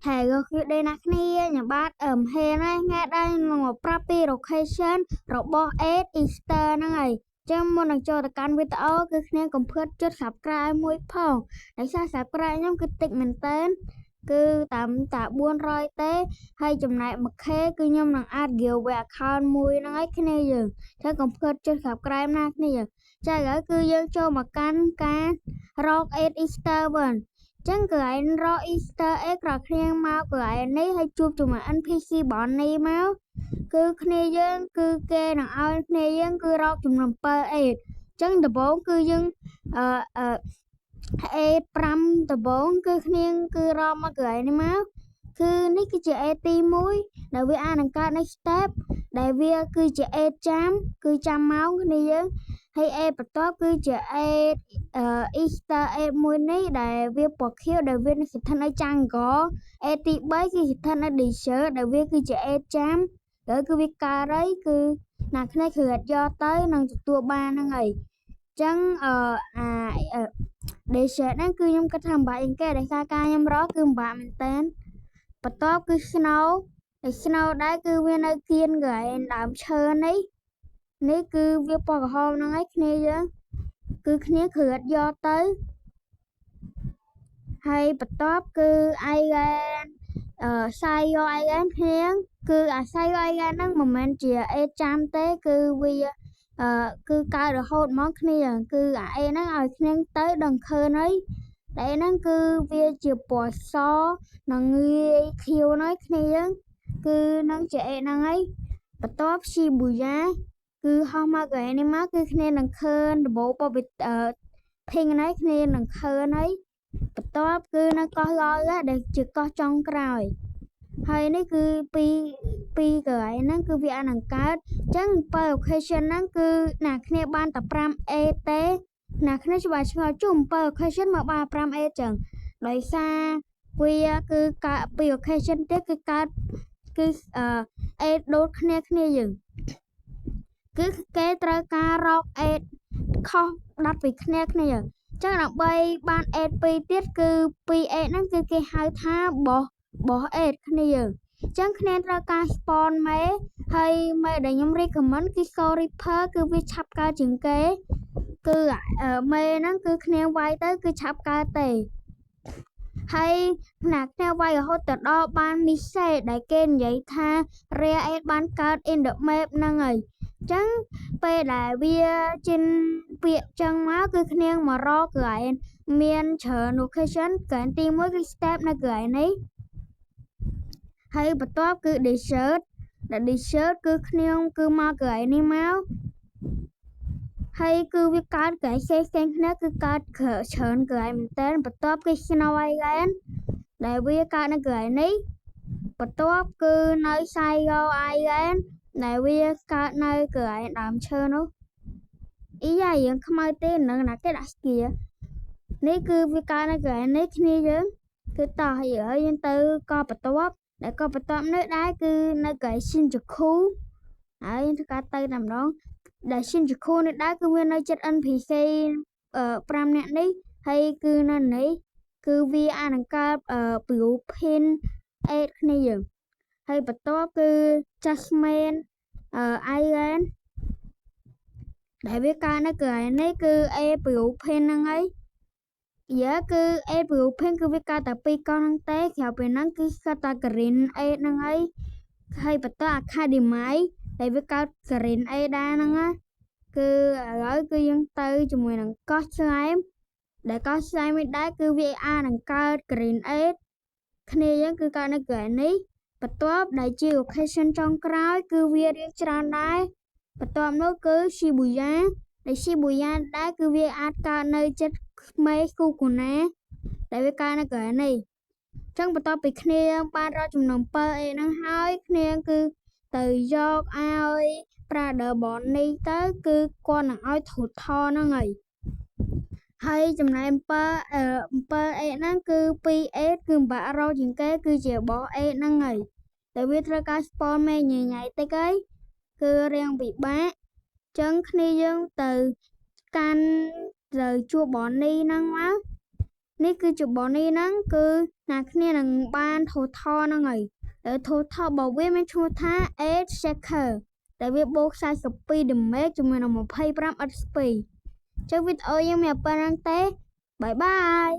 ហើយគឺđâyណាគ្នាញ៉ាំបាទហេណាថ្ងៃដែរនឹងមកប្រាប់ពី location របស់ Ed Easter ហ្នឹងហើយចឹងមុននឹងចូលទៅកាន់វីដេអូគឺគ្នាកុំភ្លេចចុច Subscribe មួយផងដោយសារ Subscribe ខ្ញុំគឺតិចមែនតើគឺតាមតា400ទេហើយចំណែក 1K គឺខ្ញុំនឹងអាច giveaway account មួយហ្នឹងហើយគ្នាយើងចឹងកុំភ្លេចចុច Subscribe ណាគ្នាចាឥឡូវគឺយើងចូលមកកាន់ការរក Ed Easter វិញចឹងគឺឯងរក Easter egg ក្រគ្នាមកគឺឯងនេះហើយជួបជាមួយ NPC បងនេះមកគឺគ្នាយើងគឺគេនឹងឲ្យគ្នាយើងគឺរកចំនួន7 egg ចឹងដំបូងគឺយើងegg 5ដំបូងគឺគ្នាគឺរកមកគឺឯងនេះមកគឺនេះគឺជា egg ទី1ដែលវាអាចនឹងកើតនៅ step ដែលវាគឺជា egg ចាំគឺចាំមកគ្នាយើងហើយegg បន្ទាប់គឺជា egg Easter egg មួយនេះដែលវាពណ៌ខៀវដែលវាស្ថិតនៅចាំងក egg ទី3គឺស្ថិតនៅ dessert ដែលវាគឺជា egg ចាំហើយគឺវាកើតហើយគឺណាគ្នាគឺអាចយកទៅនឹងទទួលបានហ្នឹងហើយចឹងdessert ហ្នឹងគឺខ្ញុំគិតថាមិនបាច់អីគេដោយសារការខ្ញុំរកគឺមិនបាក់មែនតើបន្ទាប់គឺ snow ដែរគឺវានៅគៀនក៏ឯងដើមឈើនេះគឺវាពណ៌ក្រហមហ្នឹងឯងគ្នាយើងគឺគ្នាគ្រឿតយកទៅហើយបន្ទាប់គឺ iron សាយយក iron គ្នាគឺអាសាយយក iron ហ្នឹងមិនមែនជាអេចាំទេគឺវាគឺកើតរហូតមកគ្នាគឺអាអេហ្នឹងឲ្យគ្នាទៅដឹងឃើញហើយតែហ្នឹងគឺវាជាពណ៌សនិងងាយខៀវហ្នឹងគ្នាយើងគឺនឹងជាអេហ្នឹងហើយបន្ទាប់ Shibuya គឺហោះមកកន្លែងនេះមកគឺគ្នានឹងឃើញដំបូងពណ៌pink ហ្នឹងគ្នានឹងឃើញហើយបន្ទាប់គឺនៅកោះឡយដែលជាកោះចុងក្រោយហើយនេះគឺពីកន្លែងហ្នឹងគឺវាអាចនឹងកើតអញ្ចឹង7 location ហ្នឹងគឺណាគ្នាបានតែ 5A ទេណាគ្នាច្បាស់ឆ្ងល់ជុំ7 location មកបាន 5A ចឹងដោយសារវាគឺកើតពី location ទៀតគឺកើតគឺA ដូចគ្នាយើងគឺគេត្រូវការរក A ខុសដាច់ពីគ្នាចឹងដើម្បីបាន A 2ទៀតគឺ 2A ហ្នឹងគឺគេហៅថាបោះ A គ្នាយើងចឹងគ្នាត្រូវការ spawn មេហើយមេដែលខ្ញុំ recommend គឺ Reaper គឺវាឆាប់កើតជាងគេគឺមេហ្នឹងគឺគ្នាវាយទៅគឺឆាប់កើតទេហើយណាគ្នាវាយរហូតទៅដល់បាន message ដែលគេនិយាយថា rare egg បានកើត in the map ហ្នឹងហើយចឹងពេលដែលវាជិនពាក្យចឹងមកគឺគ្នាមករកកន្លែងមានច្រើន location កន្លែងទី1គឺ step នៅកន្លែងនេះហើយបន្ទាប់គឺ dessert ដែល dessert គឺគ្នាគឺមកកន្លែងនេះមកហើយគឺវាកើតកន្លែងផ្សេងគ្នាគឺកើតច្រើនកន្លែងមែនតើបន្ទាប់គឺ Snow Island ដែលវាកើតនៅកន្លែងនេះបន្ទាប់គឺនៅ Sayo Island ដែលវាកើតនៅកន្លែងដើមឈើនោះយើងខ្មៅទេនឹងណាគេដាក់ស្គៀនេះគឺវាកើតនៅកន្លែងនេះគ្នាយើងគឺតោះហើយយើងទៅក៏បន្ទាប់ដែលក៏បន្ទាប់នេះដែរគឺនៅកន្លែង Shinjuku ហើយយើងធ្វើការទៅតែម្ដងដែល Shinjuku នេះដែរគឺវានៅចិត្ត NPC 5នាក់នេះហើយគឺនៅនេះគឺវាអាចនឹងកើតBluepin 8គ្នាយើងហើយបន្ទាប់គឺ Jasmine Island ដែលវាកើតនៅកន្លែងនេះគឺ A Bluepin ហ្នឹងហើយគឺ A Bluepin គឺវាកើតតែ2កោះហ្នឹងទេក្រៅពីហ្នឹងគឺកើតតែ Green 8ហ្នឹងហើយបន្ទាប់ Academy ដែលវាកើត Green 8ដែរហ្នឹងគឺឥឡូវគឺយើងទៅជាមួយនឹងកោះ Slime ដែលកោះ Slime នេះដែរគឺវាអាចនឹងកើត Green 8គ្នាយើងគឺកើតនៅកន្លែងនេះបន្ទាប់ដែលជា location ចុងក្រោយគឺវារៀងច្រើនដែរបន្ទាប់នោះគឺ Shibuya ដែល Shibuya ដែរគឺវាអាចកើតនៅចិត្តមេគូកូណាដែលវាកើតនៅកន្លែងនេះចឹងបន្ទាប់ពីគ្នាបានរកចំនួន7អីហ្នឹងហើយគ្នាគឺទៅយកឲ្យ Brother Bonnie ទៅគឺគាត់នឹងឲ្យធូតថហ្នឹងហើយចំណែក7អេហ្នឹងគឺ2អេគឺមិនបាក់រកជាងគេគឺជាបោះអេហ្នឹងហើយតែវាត្រូវការ spawn មេញ៉ៃតិចហើយគឺរៀងពិបាកចឹងគ្នាយើងទៅកាន់ទៅជួប Bonnie ហ្នឹងមក នេះគឺជាបននេះហ្នឹងគឺអ្នកគ្នានឹងបាន total ហ្នឹងហើយ total របស់វាមានឈ្មោះថា 8 shaker ដែលវាបូក42 damage ជាមួយនឹង25 XP ចឹងវីដេអូយើងមានប៉ុណ្្នឹងទេបាយបាយ